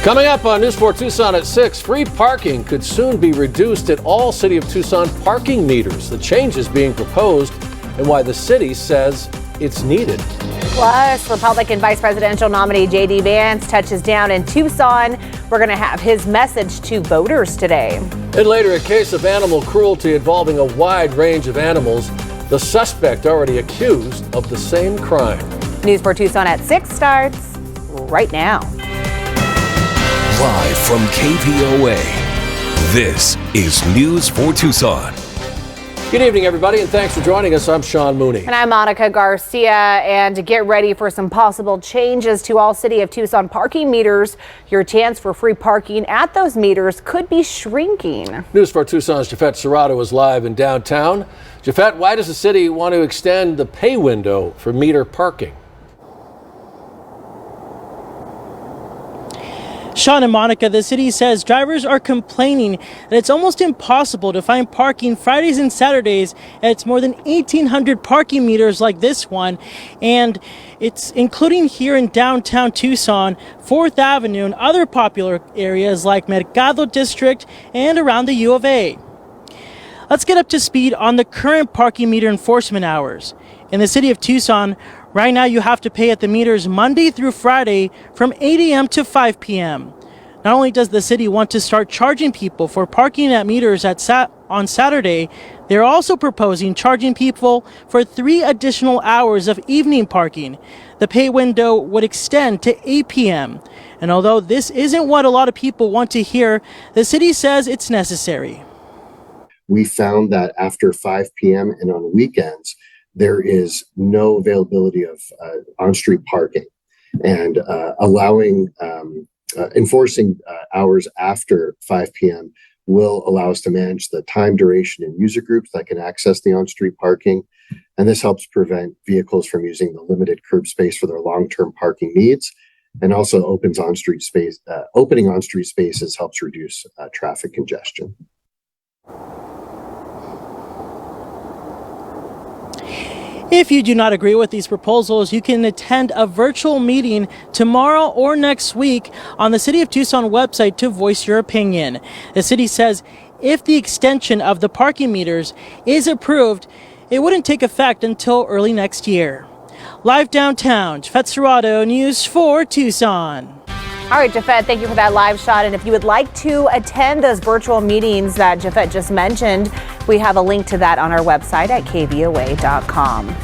Coming up on News 4 Tucson at 6, free parking could soon be reduced at all City of Tucson parking meters. The changes being proposed and why the city says it's needed. Plus, Republican vice presidential nominee J.D. Vance touches down in Tucson. We're going to have his message to voters today. And later, a case of animal cruelty involving a wide range of animals. The suspect already accused of the same crime. News 4 Tucson at 6 starts right now. Live from KVOA, this is News 4 Tucson. Good evening, everybody, and thanks for joining us. I'm Sean Mooney. And I'm Monica Garcia. And to get ready for some possible changes to all City of Tucson parking meters, your chance for free parking at those meters could be shrinking. News 4 Tucson's Jafet Serrato is live in downtown. Jafet, why does the city want to extend the pay window for meter parking? Sean and Monica, the city says drivers are complaining that it's almost impossible to find parking Fridays and Saturdays at its more than 1,800 parking meters like this one. And it's including here in downtown Tucson, 4th Avenue and other popular areas like Mercado District and around the U of A. Let's get up to speed on the current parking meter enforcement hours. In the city of Tucson, right now you have to pay at the meters Monday through Friday from 8 a.m. to 5 p.m. Not only does the city want to start charging people for parking at meters on Saturday, they're also proposing charging people for 3 additional hours of evening parking. The pay window would extend to 8 p.m. And although this isn't what a lot of people want to hear, the city says it's necessary. We found that after 5 p.m. and on weekends, there is no availability of on-street parking, and enforcing hours after 5 p.m. will allow us to manage the time, duration, and user groups that can access the on-street parking. And this helps prevent vehicles from using the limited curb space for their long-term parking needs, and also opens on-street space. Opening on-street spaces helps reduce traffic congestion. If you do not agree with these proposals, you can attend a virtual meeting tomorrow or next week on the City of Tucson website to voice your opinion. The city says if the extension of the parking meters is approved, it wouldn't take effect until early next year. Live downtown, Jafet Serrato, News 4 Tucson. All right, Jafet, thank you for that live shot. And if you would like to attend those virtual meetings that Jafet just mentioned, we have a link to that on our website at KVOA.com.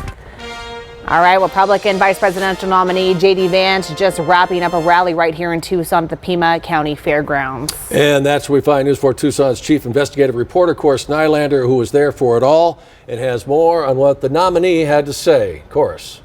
All right, Republican vice presidential nominee J.D. Vance just wrapping up a rally right here in Tucson at the Pima County Fairgrounds. And that's where we find News 4 Tucson's chief investigative reporter, Coris Nylander, who was there for it all and has more on what the nominee had to say. Coris.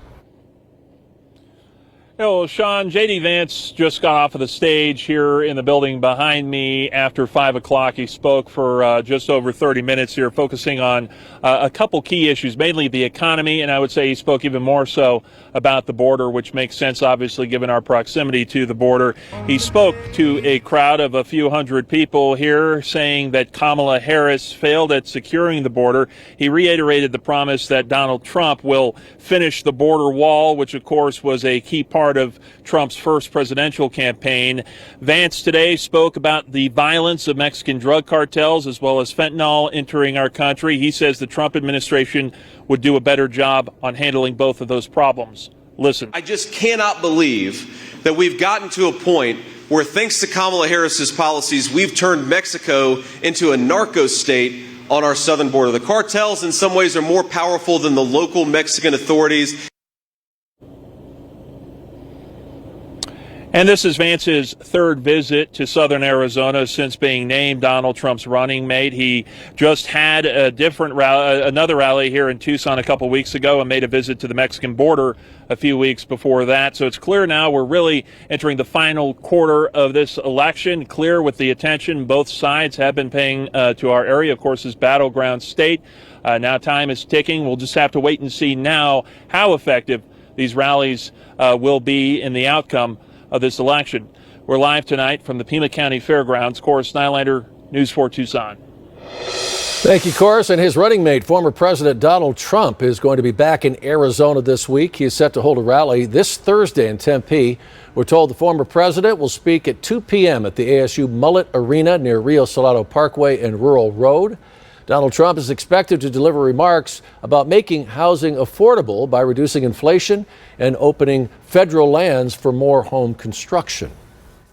Well, Sean, J.D. Vance just got off of the stage here in the building behind me after 5 o'clock. He spoke for just over 30 minutes here, focusing on a couple key issues, mainly the economy, and I would say he spoke even more so about the border, which makes sense, obviously, given our proximity to the border. He spoke to a crowd of a few hundred people here, saying that Kamala Harris failed at securing the border. He reiterated the promise that Donald Trump will finish the border wall, which, of course, was a key part of Trump's first presidential campaign. Vance today spoke about the violence of Mexican drug cartels as well as fentanyl entering our country. He says the Trump administration would do a better job on handling both of those problems. Listen. I just cannot believe that we've gotten to a point where, thanks to Kamala Harris's policies, we've turned Mexico into a narco state on our southern border. The cartels in some ways are more powerful than the local Mexican authorities. And this is Vance's third visit to southern Arizona since being named Donald Trump's running mate. He just had another rally here in Tucson a couple weeks ago and made a visit to the Mexican border a few weeks before that. So it's clear now we're really entering the final quarter of this election, clear with the attention both sides have been paying to our area, of course, this battleground state. Now time is ticking. We'll just have to wait and see now how effective these rallies will be in the outcome of this election. We're live tonight from the Pima County Fairgrounds. Coris Nylander, News 4 Tucson. Thank you, Chorus. And his running mate, former President Donald Trump, is going to be back in Arizona this week. He is set to hold a rally this Thursday in Tempe. We're told the former president will speak at 2 p.m. at the ASU Mullet Arena near Rio Salado Parkway and Rural Road. Donald Trump is expected to deliver remarks about making housing affordable by reducing inflation and opening federal lands for more home construction.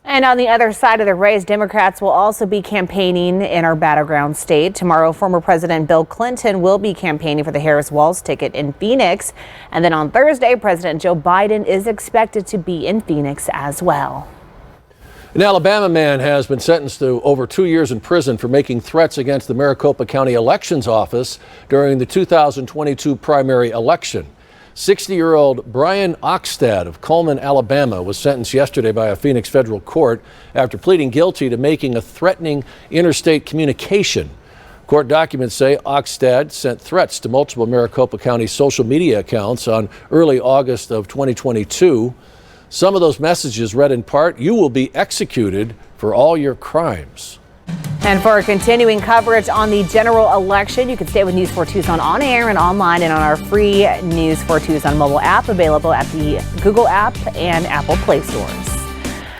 And on the other side of the race, Democrats will also be campaigning in our battleground state. Tomorrow, former President Bill Clinton will be campaigning for the Harris-Walz ticket in Phoenix. And then on Thursday, President Joe Biden is expected to be in Phoenix as well. An Alabama man has been sentenced to over 2 years in prison for making threats against the Maricopa County Elections Office during the 2022 primary election. 60-year-old Brian Oxstad of Coleman, Alabama, was sentenced yesterday by a Phoenix federal court after pleading guilty to making a threatening interstate communication. Court documents say Oxstad sent threats to multiple Maricopa County social media accounts on early August of 2022. Some of those messages read in part, "You will be executed for all your crimes." And for continuing coverage on the general election, you can stay with News 4 Tucson on air and online and on our free News 4 Tucson mobile app, available at the Google app and Apple Play stores.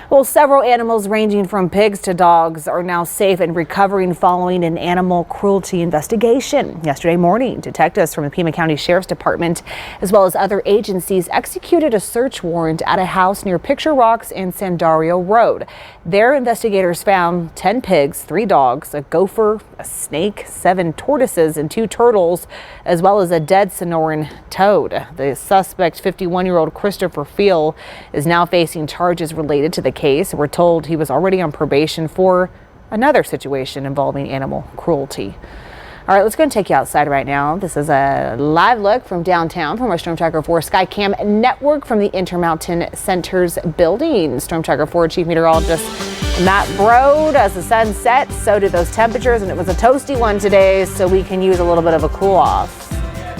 Well, several animals ranging from pigs to dogs are now safe and recovering following an animal cruelty investigation. Yesterday morning, detectives from the Pima County Sheriff's Department, as well as other agencies, executed a search warrant at a house near Picture Rocks and Sandario Road. Their investigators found 10 pigs, 3 dogs, a gopher, a snake, 7 tortoises, and 2 turtles, as well as a dead Sonoran toad. The suspect, 51-year-old Christopher Feel, is now facing charges related to the case. We're told he was already on probation for another situation involving animal cruelty. All right, let's go and take you outside right now. This is a live look from downtown from our Storm Tracker 4 Skycam network from the Intermountain Center's building. Storm Tracker 4 Chief Meteorologist Matt Brode. As the sun sets, so do those temperatures, and it was a toasty one today, so we can use a little bit of a cool off.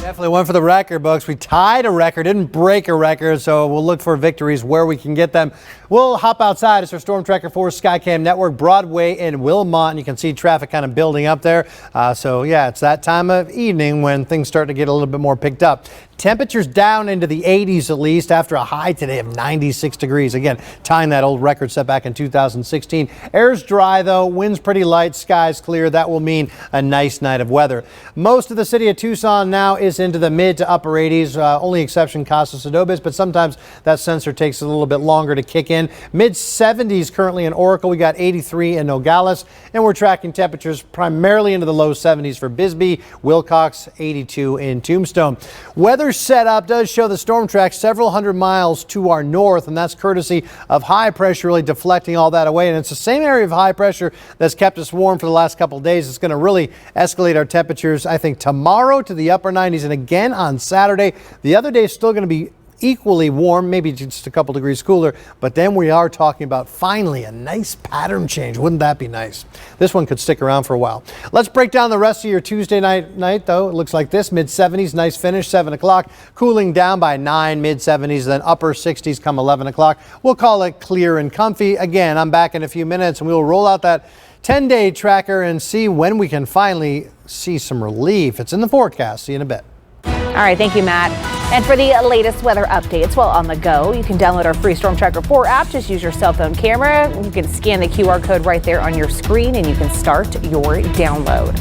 Definitely one for the record books. We tied a record, didn't break a record, so we'll look for victories where we can get them. We'll hop outside. It's our Storm Tracker 4 Skycam Network, Broadway in Wilmot, and you can see traffic kind of building up there. So yeah, it's that time of evening when things start to get a little bit more picked up. Temperatures down into the 80s at least after a high today of 96 degrees. Again, tying that old record set back in 2016. Air's dry though, winds pretty light, skies clear. That will mean a nice night of weather. Most of the city of Tucson now is into the mid to upper 80s. Only exception Casa Sedobis, but sometimes that sensor takes a little bit longer to kick in. Mid 70s currently in Oracle. We got 83 in Nogales, and we're tracking temperatures primarily into the low 70s for Bisbee, Wilcox, 82 in Tombstone. Weather setup does show the storm track several hundred miles to our north, and that's courtesy of high pressure really deflecting all that away. And it's the same area of high pressure that's kept us warm for the last couple of days. It's going to really escalate our temperatures, I think, tomorrow to the upper 90s, and again on Saturday. The other day is still going to be equally warm, maybe just a couple degrees cooler, but then we are talking about finally a nice pattern change. Wouldn't that be nice? This one could stick around for a while. Let's break down the rest of your Tuesday night though. It looks like this: mid 70s, nice finish, 7 o'clock, cooling down by 9, mid 70s, then upper 60s come 11 o'clock. We'll call it clear and comfy. Again, I'm back in a few minutes and we'll roll out that 10-day tracker and see when we can finally see some relief. It's in the forecast. See you in a bit. All right, thank you, Matt. And for the latest weather updates while on the go, you can download our free Storm Tracker 4 app. Just use your cell phone camera. You can scan the QR code right there on your screen and you can start your download.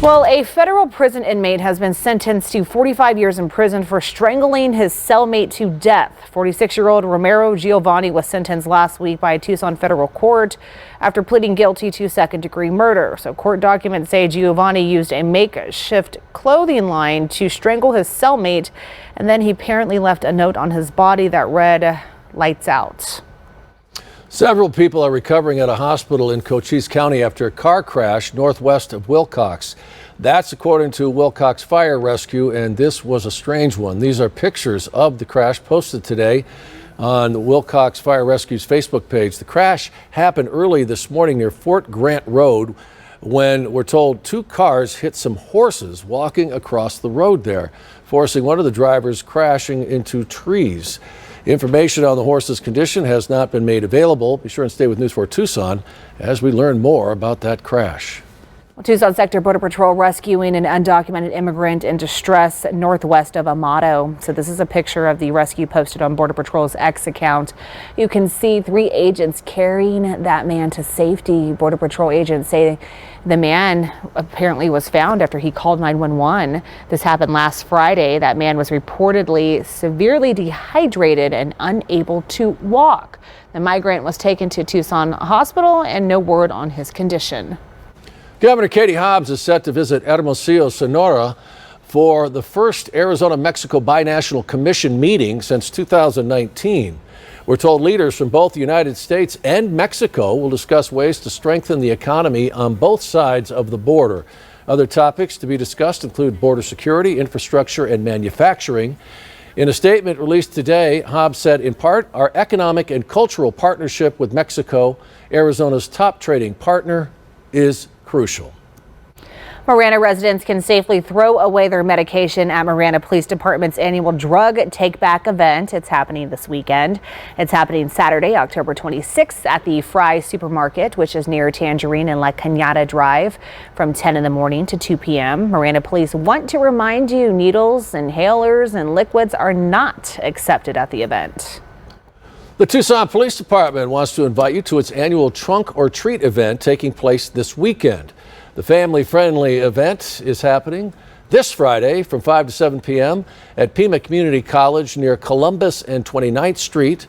Well, a federal prison inmate has been sentenced to 45 years in prison for strangling his cellmate to death. 46-year-old Romero Giovanni was sentenced last week by a Tucson federal court after pleading guilty to second-degree murder. So court documents say Giovanni used a makeshift clothing line to strangle his cellmate, and then he apparently left a note on his body that read, "Lights out." Several people are recovering at a hospital in Cochise County after a car crash northwest of Wilcox. That's according to Wilcox Fire Rescue, and this was a strange one. These are pictures of the crash posted today on Wilcox Fire Rescue's Facebook page. The crash happened early this morning near Fort Grant Road when we're told 2 cars hit some horses walking across the road there, forcing one of the drivers crashing into trees. Information on the horse's condition has not been made available. Be sure and stay with News 4 Tucson as we learn more about that crash. Tucson Sector Border Patrol rescuing an undocumented immigrant in distress northwest of Amado. So this is a picture of the rescue posted on Border Patrol's X account. You can see 3 agents carrying that man to safety. Border Patrol agents say the man apparently was found after he called 911. This happened last Friday. That man was reportedly severely dehydrated and unable to walk. The migrant was taken to Tucson Hospital and no word on his condition. Governor Katie Hobbs is set to visit Hermosillo, Sonora for the first Arizona-Mexico Binational Commission meeting since 2019. We're told leaders from both the United States and Mexico will discuss ways to strengthen the economy on both sides of the border. Other topics to be discussed include border security, infrastructure, and manufacturing. In a statement released today, Hobbs said, in part, our economic and cultural partnership with Mexico, Arizona's top trading partner, is crucial. Marana residents can safely throw away their medication at Marana Police Department's annual drug take-back event. It's happening this weekend. It's happening Saturday, October 26th at the Fry Supermarket, which is near Tangerine and La Cañada Drive, from 10 in the morning to 2 p.m. Marana Police want to remind you needles, inhalers, and liquids are not accepted at the event. The Tucson Police Department wants to invite you to its annual Trunk or Treat event taking place this weekend. The family-friendly event is happening this Friday from 5 to 7 p.m. at Pima Community College near Columbus and 29th Street.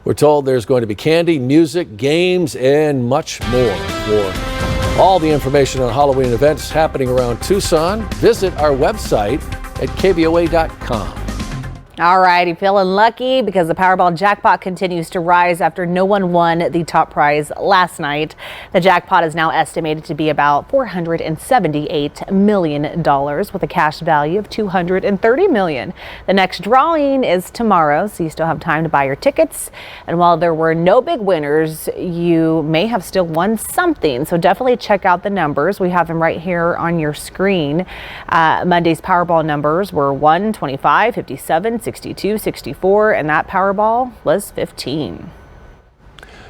We're told there's going to be candy, music, games, and much more. For all the information on Halloween events happening around Tucson, visit our website at KVOA.com. All righty, feeling lucky because the Powerball jackpot continues to rise after no one won the top prize last night. The jackpot is now estimated to be about $478 million with a cash value of $230 million. The next drawing is tomorrow, so you still have time to buy your tickets. And while there were no big winners, you may have still won something. So definitely check out the numbers. We have them right here on your screen. Monday's Powerball numbers were 1, 25, 57, 62, 64, and that Powerball was 15.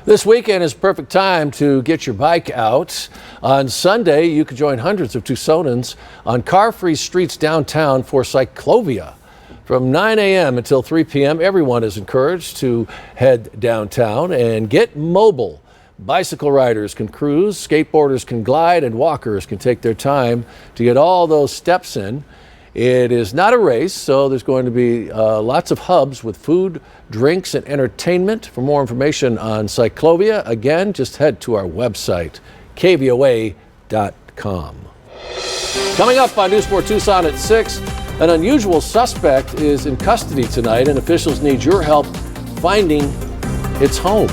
This weekend is a perfect time to get your bike out. On Sunday, you can join hundreds of Tucsonans on car-free streets downtown for Cyclovia. From 9 a.m. until 3 p.m., everyone is encouraged to head downtown and get mobile. Bicycle riders can cruise, skateboarders can glide, and walkers can take their time to get all those steps in. It is not a race, so there's going to be lots of hubs with food, drinks, and entertainment. For more information on Cyclovia, again, just head to our website, KVOA.com. Coming up on News 4 Tucson at 6, an unusual suspect is in custody tonight, and officials need your help finding its home.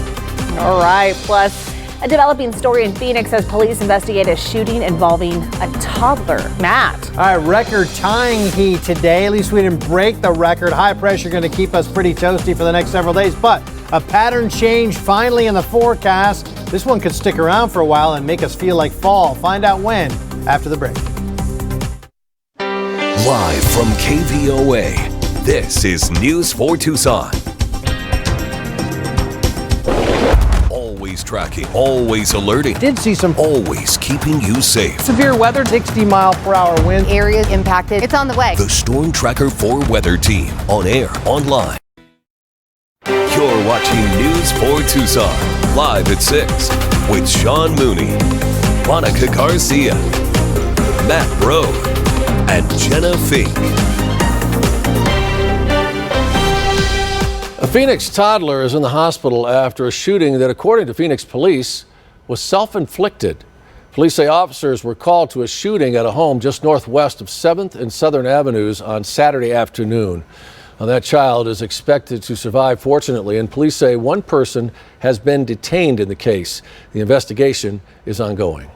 All right, plus a developing story in Phoenix as police investigate a shooting involving a toddler. Matt. All right, record tying heat today. At least we didn't break the record. High pressure going to keep us pretty toasty for the next several days, but a pattern change finally in the forecast. This one could stick around for a while and make us feel like fall. Find out when after the break. Live from KVOA, this is News 4 Tucson. Always tracking, always alerting. Did see some Always keeping you safe. severe weather, 60-mile-per-hour winds. Areas impacted. It's on the way. The Storm Tracker 4 Weather Team, on air, online. You're watching News 4 Tucson, live at 6, with Sean Mooney, Monica Garcia, Matt Broad, and Jenna Fink. A Phoenix toddler is in the hospital after a shooting that, according to Phoenix police, was self-inflicted. Police say officers were called to a shooting at a home just northwest of 7th and Southern Avenues on Saturday afternoon. Now, that child is expected to survive, fortunately, and police say one person has been detained in the case. The investigation is ongoing.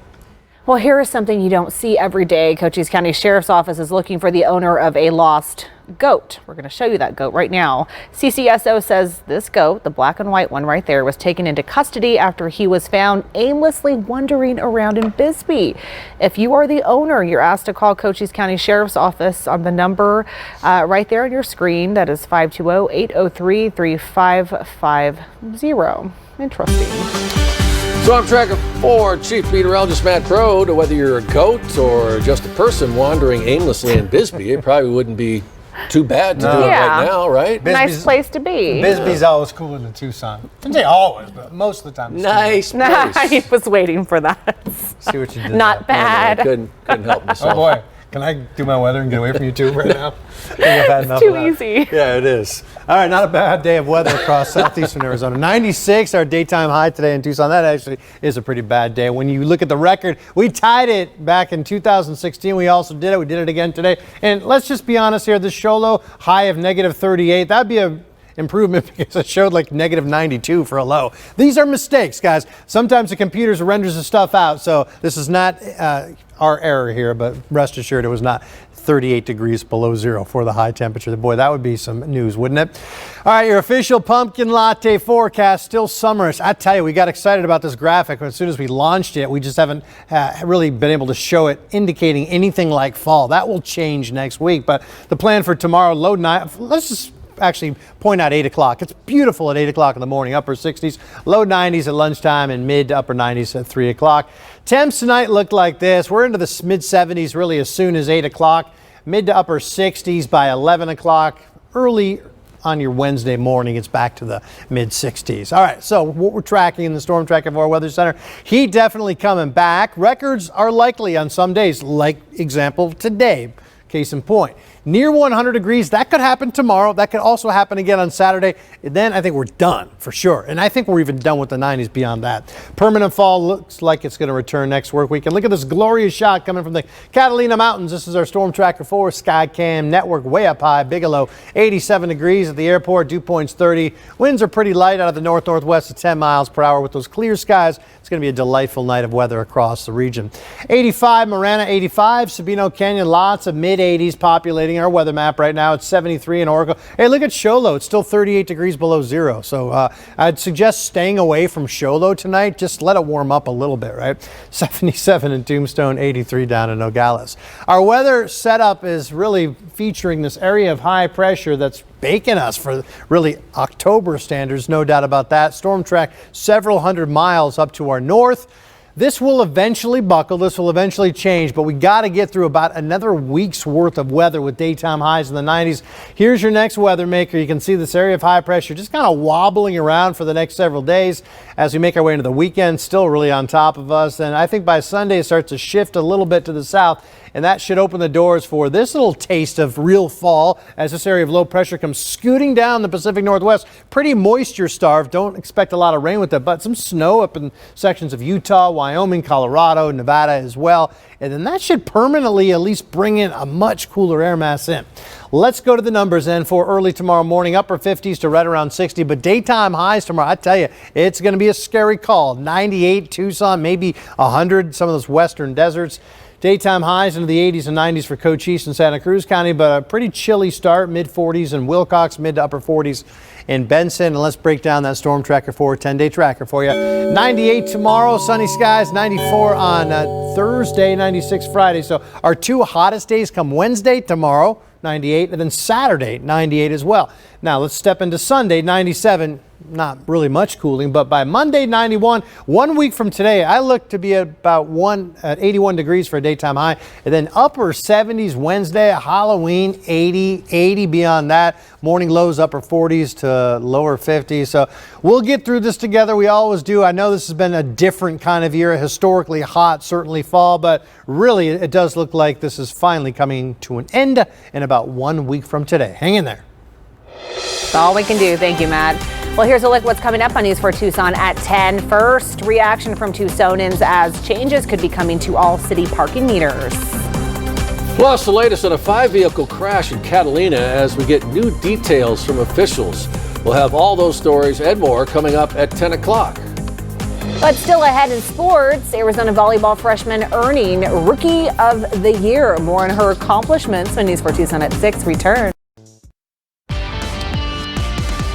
Well, here is something you don't see every day. Cochise County Sheriff's Office is looking for the owner of a lost goat. We're going to show you that goat right now. CCSO says this goat, the black and white one right there, was taken into custody after he was found aimlessly wandering around in Bisbee. If you are the owner, you're asked to call Cochise County Sheriff's Office on the number right there on your screen. That is 520-803-3550. Interesting. Storm Tracker 4 Chief Meteorologist Matt Crow, to whether you're a goat or just a person wandering aimlessly in Bisbee, it probably wouldn't be too bad to do it right now, right? Nice place to be. Bisbee's always cooler than Tucson. I say always, but most of the time. Nice place. I was waiting for that. See what you did. Not bad. I couldn't help myself. Oh boy, can I do my weather and get away from you too right now? I think I've had enough Too of that. easy. Yeah, it is. All right, not a bad day of weather across southeastern Arizona. 96, our daytime high today in Tucson. That actually is a pretty bad day. When you look at the record, we tied it back in 2016. We also did it. We did it again today. And let's just be honest here. This show low high of negative 38. That'd be a improvement because it showed like negative 92 for a low. These are mistakes, guys. Sometimes the computers renders the stuff out, so this is not our error here, but rest assured it was not 38 degrees below zero for the high temperature. Boy, that would be some news, wouldn't it? All right, your official pumpkin latte forecast, still summerish. I tell you, we got excited about this graphic as soon as we launched it. We just haven't really been able to show it indicating anything like fall. That will change next week, but the plan for tomorrow, low 9, let's just actually point out 8 o'clock. It's beautiful at 8 o'clock in the morning, upper 60s, low 90s at lunchtime, and mid to upper 90s at 3 o'clock. Temps tonight look like this. We're into the mid 70s really as soon as 8 o'clock, mid to upper 60s by 11 o'clock. Early on your Wednesday morning, it's back to the mid 60s. All right, so what we're tracking in the Storm Tracker 4 Weather Center, heat definitely coming back. Records are likely on some days, like example today. Case in point, near 100 degrees. That could happen tomorrow. That could also happen again on Saturday. And then I think we're done for sure. And I think we're even done with the 90s beyond that. Permanent fall looks like it's going to return next work week. And look at this glorious shot coming from the Catalina Mountains. This is our Storm Tracker 4 Skycam network way up high. Bigelow, 87 degrees at the airport. Dew point's 30. Winds are pretty light out of the north-northwest at 10 miles per hour. With those clear skies, it's going to be a delightful night of weather across the region. 85, Marana 85, Sabino Canyon, lots of mid-80s populating our weather map right now. It's 73 in Oracle. Hey, look at Show Low. It's still 38 degrees below zero. So I'd suggest staying away from Show Low tonight. Just let it warm up a little bit, right? 77 in Tombstone, 83 down in Nogales. Our weather setup is really featuring this area of high pressure that's baking us for really October standards, no doubt about that. Storm track several hundred miles up to our north. This will eventually buckle. This will eventually change, but we got to get through about another week's worth of weather with daytime highs in the 90s. Here's your next weather maker. You can see this area of high pressure just kind of wobbling around for the next several days as we make our way into the weekend, still really on top of us. And I think by Sunday it starts to shift a little bit to the south, and that should open the doors for this little taste of real fall as this area of low pressure comes scooting down the Pacific Northwest. Pretty moisture starved. Don't expect a lot of rain with it, but some snow up in sections of Utah, Wyoming, Colorado, Nevada as well. And then that should permanently at least bring in a much cooler air mass in. Let's go to the numbers then for early tomorrow morning, upper 50s to right around 60, but daytime highs tomorrow, I tell you, it's going to be a scary call. 98 Tucson, maybe 100, some of those western deserts. Daytime highs into the 80s and 90s for Cochise and Santa Cruz County, but a pretty chilly start, mid 40s in Wilcox, mid to upper 40s in Benson. And let's break down that Storm Tracker 4 10-day tracker for you. 98 tomorrow, sunny skies, 94 on Thursday, 96 Friday. So our two hottest days come Wednesday, tomorrow, 98, and then Saturday, 98 as well. Now let's step into Sunday, 97. Not really much cooling, but by Monday, 91. 1 week from today, I look to be about 81 degrees for a daytime high, and then upper 70s Wednesday, Halloween, 80 beyond that. Morning lows, upper 40s to lower 50s. So we'll get through this together. We always do. I know this has been a different kind of year, historically hot, certainly fall, but really it does look like this is finally coming to an end in about 1 week from today. Hang in there. That's all we can do. Thank you, Matt. Well, here's a look at what's coming up on News 4 Tucson at 10. First, reaction from Tucsonans as changes could be coming to all city parking meters. Plus, the latest on a 5-vehicle crash in Catalina as we get new details from officials. We'll have all those stories and more coming up at 10 o'clock. But still ahead in sports, Arizona volleyball freshman earning Rookie of the Year. More on her accomplishments when News 4 Tucson at 6 return.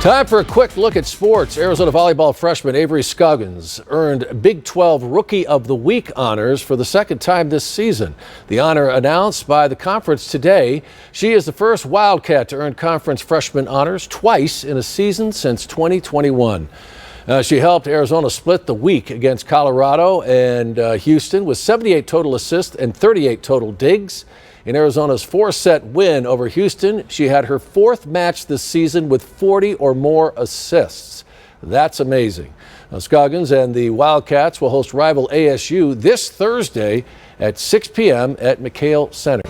Time for a quick look at sports. Arizona volleyball freshman Avery Scoggins earned Big 12 Rookie of the Week honors for the second time this season. The honor announced by the conference today. She is the first Wildcat to earn conference freshman honors twice in a season since 2021. She helped Arizona split the week against Colorado and Houston with 78 total assists and 38 total digs. In Arizona's 4-set win over Houston, she had her 4th match this season with 40 or more assists. That's amazing. Scoggins and the Wildcats will host rival ASU this Thursday at 6 p.m. at McHale Center.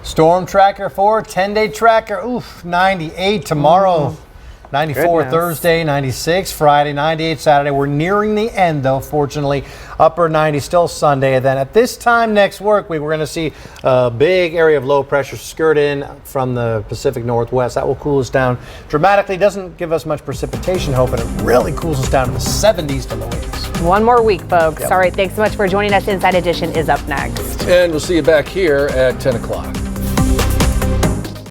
Storm Tracker 4, 10-day tracker. 98 tomorrow. 94 Goodness. Thursday, 96 Friday, 98 Saturday. We're nearing the end, though, fortunately. Upper 90 still Sunday. And then at this time next week, we're going to see a big area of low pressure skirt in from the Pacific Northwest. That will cool us down dramatically. Doesn't give us much precipitation hope, and it really cools us down to the 70s to low 80s. One more week, folks. Yep. All right, thanks so much for joining us. Inside Edition is up next. And we'll see you back here at 10 o'clock.